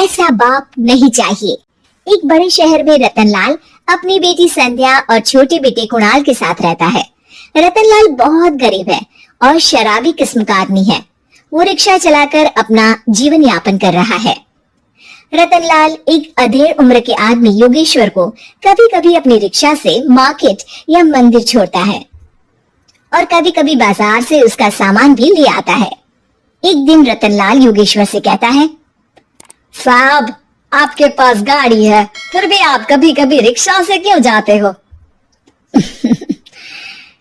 ऐसा बाप नहीं चाहिए। एक बड़े शहर में रतनलाल अपनी बेटी संध्या और छोटे बेटे कुणाल के साथ रहता है। रतनलाल बहुत गरीब है और शराबी किस्म का आदमी है। वो रिक्शा चलाकर अपना जीवन यापन कर रहा है। रतनलाल एक अधेड़ उम्र के आदमी योगेश्वर को कभी कभी अपनी रिक्शा से मार्केट या मंदिर छोड़ता है और कभी कभी बाजार से उसका सामान भी ले आता है। एक दिन रतनलाल योगेश्वर से कहता है, साहब आपके पास गाड़ी है, फिर भी आप कभी कभी रिक्शा से क्यों जाते हो?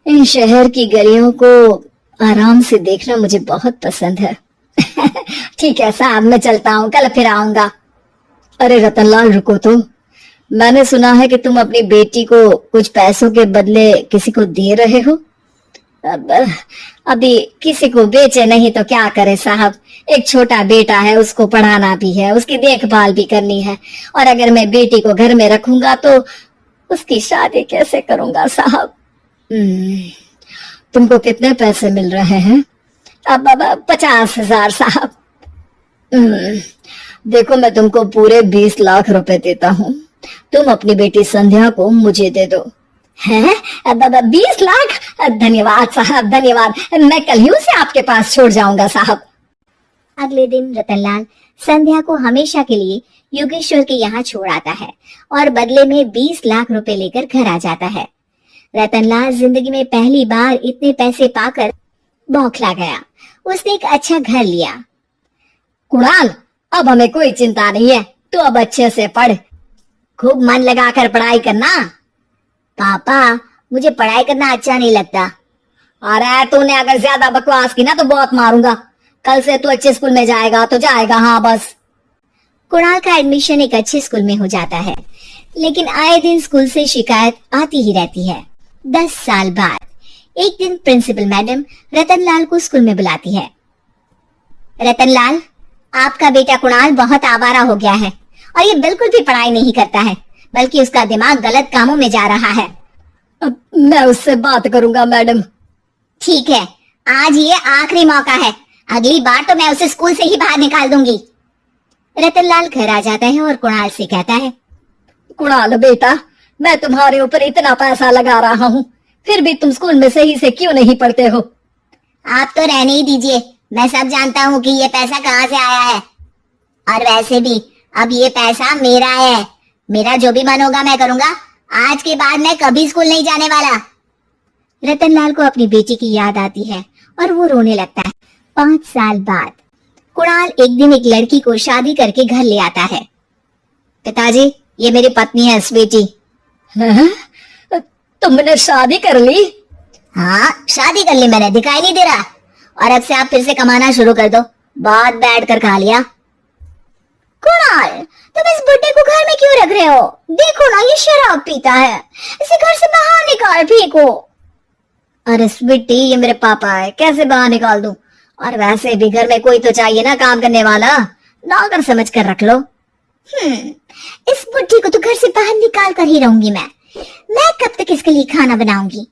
इन शहर की गलियों को आराम से देखना मुझे बहुत पसंद है। ठीक है साहब, मैं चलता हूँ, कल फिर आऊंगा। अरे रतनलाल रुको तो, मैंने सुना है कि तुम अपनी बेटी को कुछ पैसों के बदले किसी को दे रहे हो। अभी किसी को बेचे नहीं तो क्या करे साहब, एक छोटा बेटा है, उसको पढ़ाना भी है, उसकी देखभाल भी करनी है, और अगर मैं बेटी को घर में रखूंगा तो उसकी शादी कैसे करूंगा साहब? तुमको कितने पैसे मिल रहे हैं? अब 50,000 साहब। देखो मैं तुमको पूरे 20 लाख रुपए देता हूँ, तुम अपनी बेटी संध्या को मुझे दे दो। हैं? 20 लाख? धन्यवाद साहब, धन्यवाद, मैं कल ही उसे आपके पास छोड़ जाऊंगा साहब। अगले दिन रतनलाल संध्या को हमेशा के लिए योगेश्वर के यहाँ छोड़ आता है और बदले में 20 लाख रुपए लेकर घर आ जाता है। रतनलाल जिंदगी में पहली बार इतने पैसे पाकर बौखला गया। उसने एक अच्छा घर लिया। कुणाल, अब हमें कोई चिंता नहीं है, तू अब अच्छे से पढ़, खूब मन लगाकर पढ़ाई करना। पापा मुझे पढ़ाई करना अच्छा नहीं लगता। अरे तूने अगर ज्यादा बकवास की ना तो बहुत मारूंगा। कल से तू अच्छे स्कूल में जाएगा तो जाएगा, हाँ बस। कुणाल का एडमिशन एक अच्छे स्कूल में हो जाता है, लेकिन आए दिन स्कूल से शिकायत आती ही रहती है। 10 साल बाद एक दिन प्रिंसिपल मैडम रतनलाल को स्कूल में बुलाती है। रतनलाल, आपका बेटा कुणाल बहुत आवारा हो गया है और ये बिल्कुल भी पढ़ाई नहीं करता है, बल्कि उसका दिमाग गलत कामों में जा रहा है। अब मैं उससे बात करूंगा मैडम। ठीक है, आज ये आखिरी मौका है, अगली बार तो मैं उसे स्कूल से ही बाहर निकाल दूंगी। रतनलाल घर आ जाता है और कुणाल से कहता है, कुणाल बेटा, मैं तुम्हारे ऊपर इतना पैसा लगा रहा हूँ, फिर भी तुम स्कूल में सही से क्यों नहीं पढ़ते हो? आप तो रहने ही दीजिए, मैं सब जानता हूँ कि ये पैसा कहाँ से आया है, और वैसे भी अब ये पैसा मेरा है। मेरा जो भी मन होगा मैं करूंगा। आज के बाद मैं कभी स्कूल नहीं जाने वाला। रतनलाल को अपनी बेटी की याद आती है और वो रोने लगता है। 5 साल बाद कुणाल एक दिन एक लड़की को शादी करके घर ले आता है। पिताजी, ये मेरी पत्नी है स्वीटी। तुमने शादी कर ली? हाँ, शादी कर ली मैंने, दिखाई नहीं दे रहा। और अब से आप फिर से कमाना शुरू कर दो, बहुत बैठ कर खा लिया। कुणाल, तुम इस बुड्ढे को घर में क्यों रख रहे हो? देखो ना, ये शराब पीता है, इसे घर से बाहर निकाल फेंको। अरे स्वीटी, ये मेरे पापा है, कैसे बाहर निकाल दूं? और वैसे भी घर में कोई तो चाहिए ना काम करने वाला, नौकर समझ कर रख लो। इस बुड्ढी को तो घर से बाहर निकाल कर ही रहूंगी मैं कब तक इसके लिए खाना बनाऊंगी।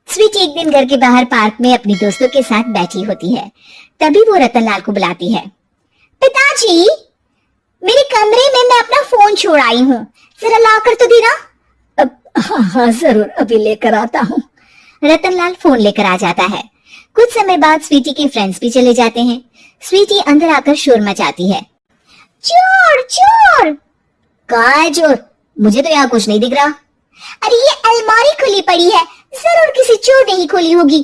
स्वीटी एक दिन घर के बाहर पार्क में अपनी दोस्तों के साथ बैठी होती है। तभी वो रतनलाल को बुलाती है। पिताजी, मेरे कमरे में मैं अपना फोन छोड़ आई हूँ, जरा लाकर तो देना। हाँ जरूर, अभी लेकर आता हूँ। रतनलाल फोन लेकर आ जाता है। कुछ समय बाद स्वीटी के फ्रेंड्स भी चले जाते हैं। स्वीटी अंदर आकर शोर मचाती है। चोर चोर! कहाँ है चोर? मुझे तो यहाँ कुछ नहीं दिख रहा। अरे ये अलमारी खुली पड़ी है, जरूर किसी चोर ने ही खोली होगी।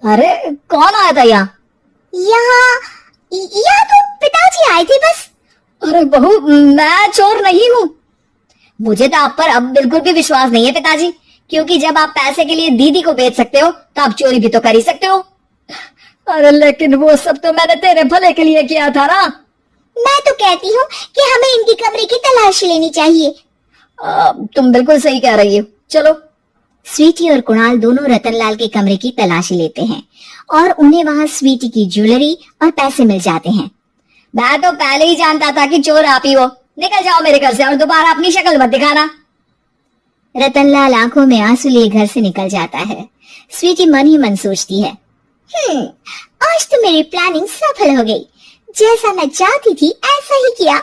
अरे कौन आया था यहाँ? यहाँ तो पिताजी आए थे बस। अरे बहू, मैं चोर नहीं हूँ। मुझे तो आप पर अब बिल्कुल भी विश्वास नहीं है पिताजी, क्योंकि जब आप पैसे के लिए दीदी को बेच सकते हो तो आप चोरी भी तो कर ही सकते हो। अरे लेकिन वो सब तो मैंने तेरे भले के लिए किया था ना। मैं तो कहती हूँ कि हमें इनके कमरे की तलाशी लेनी चाहिए। तुम बिल्कुल सही कह रही हो, चलो। स्वीटी और कुणाल दोनों रतनलाल के कमरे की तलाशी लेते हैं और उन्हें वहाँ स्वीटी की ज्वेलरी और पैसे मिल जाते हैं। मैं तो पहले ही जानता था कि चोर आप ही हो। निकल जाओ मेरे घर से और दोबारा अपनी शक्ल मत दिखाना। रतनलाल आंखों में आंसू लिए घर से निकल जाता है। स्वीटी मन ही मन सोचती है, आज तो मेरी प्लानिंग सफल हो गई। जैसा मैं चाहती थी ऐसा ही किया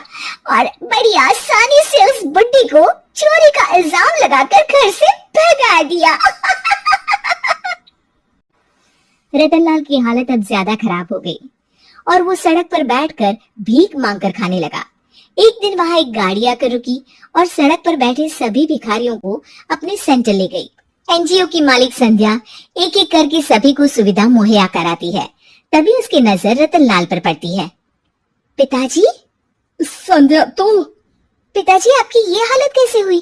और बड़ी आसानी से उस बुड्ढी को चोरी का इल्जाम लगाकर घर से भगा दिया। रतनलाल की हालत अब ज्यादा खराब हो गई और वो सड़क पर बैठकर भीख मांगकर खाने लगा। एक दिन वहां एक गाड़ी आकर रुकी और सड़क पर बैठे सभी भिखारियों को अपने सेंटर ले गई। एनजीओ की मालिक संध्या एक एक करके सभी को सुविधा मुहैया कराती है। तभी उसकी नजर रतनलाल पर पड़ती है। पिताजी? संध्या तू? पिताजी, आपकी ये हालत कैसे हुई?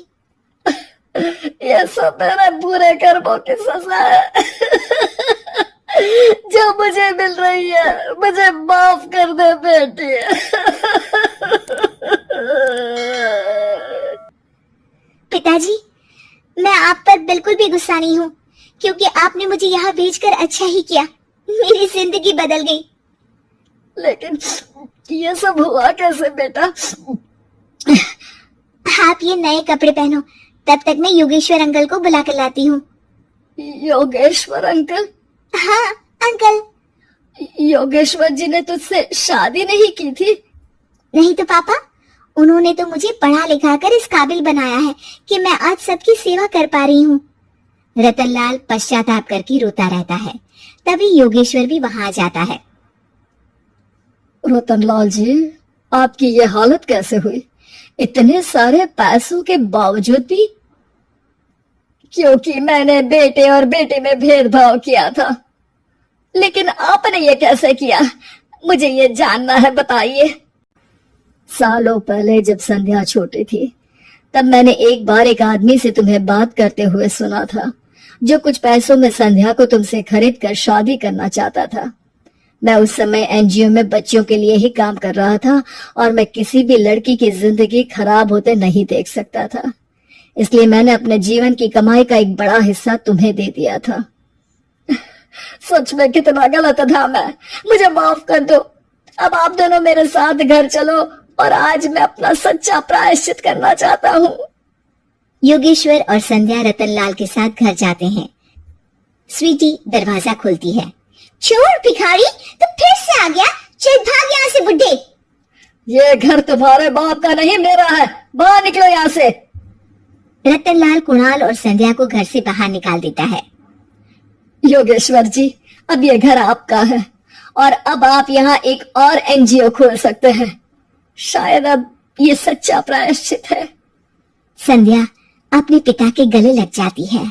ये सब मेरे बुरे कर्मों की सजा है जो मुझे मिल रही है। मुझे माफ कर दे बेटी। पिताजी, मैं आप पर बिल्कुल भी गुस्सा नहीं हूँ, क्योंकि आपने मुझे यहाँ भेजकर अच्छा ही किया। मेरी जिंदगी बदल गई। लेकिन ये सब हुआ कैसे बेटा? आप ये नए कपड़े पहनो, तब तक मैं योगेश्वर अंकल को बुला कर लाती हूँ। योगेश्वर अंकल? हाँ अंकल। योगेश्वर जी ने तुझसे शादी नहीं की थी? नहीं तो पापा, उन्होंने तो मुझे पढ़ा लिखा कर इस काबिल बनाया है कि मैं आज सबकी सेवा कर पा रही हूँ। रतनलाल पश्चाताप करके रोता रहता है। तभी योगेश्वर भी वहां आ जाता है। रतनलाल जी, आपकी ये हालत कैसे हुई? इतने सारे पैसों के बावजूद भी? क्योंकि मैंने बेटे और बेटे में भेदभाव किया था। लेकिन आपने ये कैसे किया? मुझे ये जानना है, बताइए। सालों पहले जब संध्या छोटी थी, तब मैंने एक बार एक आदमी से तुम्हें बात करते हुए सुना था, जो कुछ पैसों में संध्या को तुमसे खरीद कर शादी करना चाहता था। मैं उस समय एनजीओ में बच्चों के लिए ही काम कर रहा था और मैं किसी भी लड़की की जिंदगी खराब होते नहीं देख सकता था। इसलिए मैंने अपने जीवन की कमाई का एक बड़ा हिस्सा तुम्हें दे दिया था। सच में कितना गलत था मैं। मुझे माफ कर दो। अब आप दोनों मेरे साथ घर चलो और आज मैं अपना सच्चा प्रायश्चित करना चाहता हूँ। योगेश्वर और संध्या रतनलाल के साथ घर जाते हैं। स्वीटी दरवाजा खोलती है। चोर भिखारी, तो फिर से आ गया? चल भाग यहाँ से बुड्ढे। ये घर तुम्हारे बाप का नहीं, मेरा है। बाहर निकलो यहाँ से। रतनलाल कुणाल और संध्या को घर से बाहर निकाल देता है। योगेश्वर जी, अब ये घर आपका है और अब आप यहाँ एक और एनजीओ खोल सकते हैं। शायद अब ये सच्चा प्रायश्चित है। संध्या अपने पिता के गले लग जाती है।